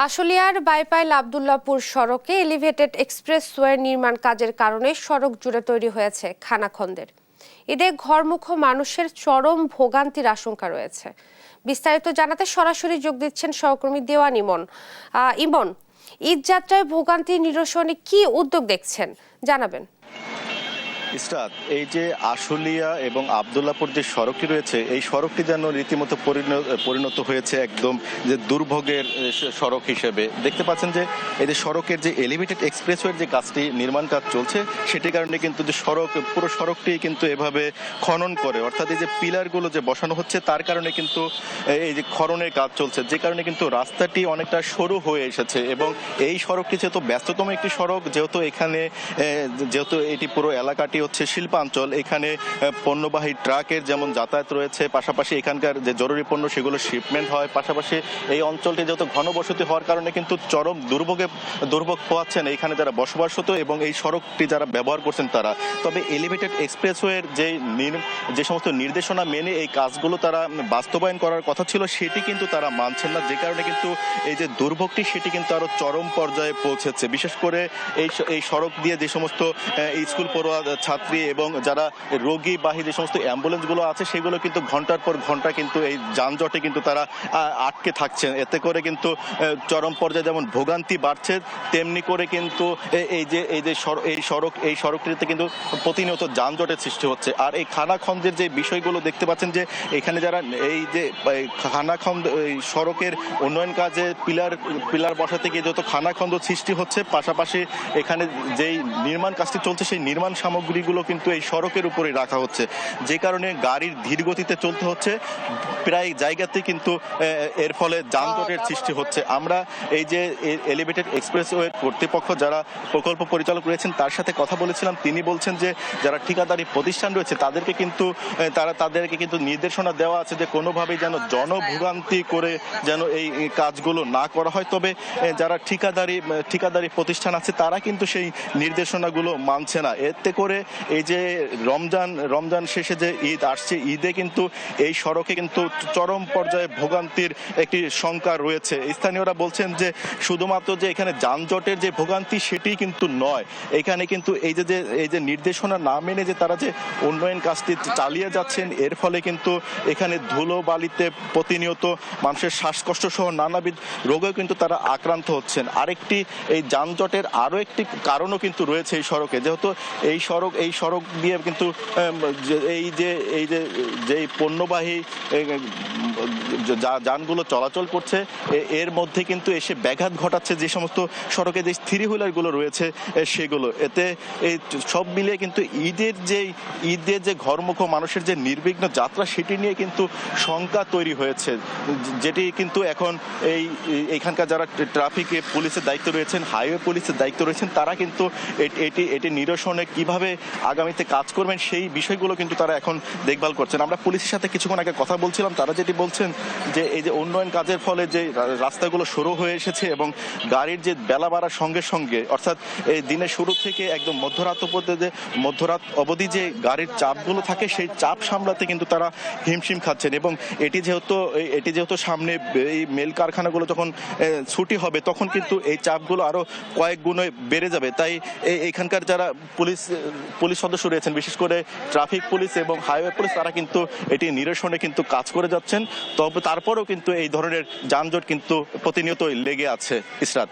আশুলিয়ার বাইপাইল আব্দুল্লাহপুর সড়কে elevated expressway নির্মাণ কাজের কারণে সড়ক জুড়ে তৈরি হয়েছে খানাখন্দের। এতে ঘরমুখো মানুষের চরম ভোগান্তির আশঙ্কা রয়েছে। বিস্তারিত জানাতে সরাসরি যোগ দিচ্ছেন সহকর্মী দেওয়ান ইমন। ঈদ যাত্রায় ভোগান্তি নিরসনে কি উদ্যোগ দেখছেন জানাবেন। ইসরাত, এই যে আশুলিয়া এবং আব্দুল্লাহপুর যে সড়কটি রয়েছে, এই সড়কটি যেন রীতিমতো পরিণত হয়েছে একদম যে দুর্ভোগের সড়ক হিসেবে। দেখতে পাচ্ছেন যে এই যে সড়কের যে এলিভেটেড এক্সপ্রেসওয়ের যে কাজটি নির্মাণ কাজ চলছে, সেটির কারণে কিন্তু যে পুরো সড়কটি কিন্তু এভাবে খনন করে, অর্থাৎ এই যে পিলারগুলো যে বসানো হচ্ছে তার কারণে কিন্তু এই যে খননের কাজ চলছে, যে কারণে কিন্তু রাস্তাটি অনেকটা সরু হয়ে এসেছে। এবং এই সড়কটি যেহেতু ব্যস্ততম একটি সড়ক, যেহেতু এটি পুরো এলাকাটি হচ্ছে শিল্পাঞ্চল, এখানে পণ্যবাহী ট্রাকের যেমন যাতায়াত রয়েছে, পাশাপাশি এখানকার যে জরুরি পণ্য সেগুলো শিপমেন্ট হয়, পাশাপাশি এই অঞ্চলটি যেহেতু ঘনবসতি হওয়ার কারণে কিন্তু চরম দুর্ভোগ পোহাচ্ছেন এখানে যারা বসবাসরত এবং এই সড়কটি যারা ব্যবহার করছেন তারা। তবে এলিভেটেড এক্সপ্রেসওয়ের যে সমস্ত নির্দেশনা মেনে এই কাজগুলো তারা বাস্তবায়ন করার কথা ছিল, সেটি কিন্তু তারা মানছেন না, যে কারণে কিন্তু এই যে দুর্ভোগটি সেটি কিন্তু আরো চরম পর্যায়ে পৌঁছেছে। বিশেষ করে এই সড়ক দিয়ে যে সমস্ত স্কুল পড়ুয়া ছাত্রী এবং যারা রোগীবাহী যে সমস্ত অ্যাম্বুলেন্সগুলো আছে, সেগুলো কিন্তু ঘন্টার পর ঘন্টা কিন্তু এই যানজটে কিন্তু তারা আটকে থাকছেন। এতে করে কিন্তু চরম পর্যায়ে যেমন ভোগান্তি বাড়ছে, তেমনি করে কিন্তু এই সড়কটিতে কিন্তু প্রতিনিয়ত যানজটের সৃষ্টি হচ্ছে। আর এই খানাখন্দের যে বিষয়গুলো দেখতে পাচ্ছেন, যে এখানে যারা এই যে খানাখন্দ সড়কের উন্নয়ন কাজে পিলার বসাতে গিয়ে যত খানাখন্দ সৃষ্টি হচ্ছে, পাশাপাশি এখানে যেই নির্মাণ কাজটি চলছে সেই নির্মাণ সামগ্রীগুলো কিন্তু এই সড়কের উপরে রাখা হচ্ছে, যে কারণে গাড়ির ধীর গতিতে চলতে হচ্ছে প্রায় জায়গাতে, কিন্তু এর ফলে যানজটের সৃষ্টি হচ্ছে। আমরা এই যে এলিভেটেড এক্সপ্রেসওয়ে কর্তৃপক্ষ যারা প্রকল্প পরিচালক রয়েছেন তার সাথে কথা বলেছিলাম। তিনি বলছেন যে যারা ঠিকাদারি প্রতিষ্ঠান রয়েছে তাদেরকে কিন্তু নির্দেশনা দেওয়া আছে যে কোনোভাবেই যেন জনভোগান্তি করে যেন এই কাজগুলো না করা হয়। তবে যারা ঠিকাদারি প্রতিষ্ঠান আছে তারা কিন্তু সেই নির্দেশনাগুলো মানছে না। এতে করে এই যে রমজান শেষে যে ঈদ আসছে, ঈদে কিন্তু এই সড়কে কিন্তু চরম পর্যায়ে ভোগান্তির একটি শঙ্কা রয়েছে। স্থানীয়রা বলছেন যে শুধুমাত্র যে এখানে যানজটের যে ভোগান্তি সেটি কিন্তু নয়, এখানে কিন্তু এই যে নির্দেশনা না মেনে যে তারা যে উন্নয়ন কাজটি চালিয়ে যাচ্ছেন, এর ফলে কিন্তু এখানে ধুলো বালিতে প্রতিনিয়ত মানুষের শ্বাসকষ্ট সহ নানাবিধ রোগেও কিন্তু তারা আক্রান্ত হচ্ছেন। আরেকটি এই যানজটের আরো একটি কারণও কিন্তু রয়েছে এই সড়কে, যেহেতু এই সড়ক দিয়ে কিন্তু যে পণ্যবাহী যানগুলো চলাচল করছে, এর মধ্যে কিন্তু এসে ব্যাঘাত ঘটাচ্ছে যে সমস্ত সড়কে যে থ্রি হুইলারগুলো রয়েছে সেগুলো। এতে এই সব মিলিয়ে কিন্তু ঈদের যে ঘরমুখো মানুষের যে নির্বিঘ্ন যাত্রা সেটি নিয়ে কিন্তু শঙ্কা তৈরি হয়েছে, যেটি কিন্তু এখন এইখানকার যারা ট্রাফিক পুলিশের দায়িত্ব রয়েছেন, হাইওয়ে পুলিশের দায়িত্ব রয়েছেন, তারা কিন্তু এটি নিরসনে কিভাবে আগামীতে কাজ করবেন সেই বিষয়গুলো কিন্তু তারা এখন দেখভাল করছেন। আমরা পুলিশের সাথে কিছুক্ষণ আগে কথা বলছিলাম, তারা যেটি বলছেন যে এই যে উন্নয়ন কাজের ফলে যে রাস্তাগুলো সরু হয়ে এসেছে এবং গাড়ির যে বেলা বাড়ার সঙ্গে সঙ্গে, অর্থাৎ এই দিনের শুরু থেকে একদম মধ্যরাত অবধি যে গাড়ির চাপগুলো থাকে সেই চাপ সামলাতে কিন্তু তারা হিমশিম খাচ্ছেন। এবং এটি যেহেতু সামনে এই মেল কারখানাগুলো যখন ছুটি হবে তখন কিন্তু এই চাপগুলো আরো কয়েক গুণে বেড়ে যাবে। তাই এখানকার যারা পুলিশ সদস্য রয়েছেন, বিশেষ করে ট্রাফিক পুলিশ এবং হাইওয়ে পুলিশ, তারা কিন্তু এটি নিরসনে কিন্তু কাজ করে যাচ্ছেন। তবে তারপরেও কিন্তু এই ধরনের যানজট কিন্তু প্রতিনিয়ত লেগে আছে। ইসরাত।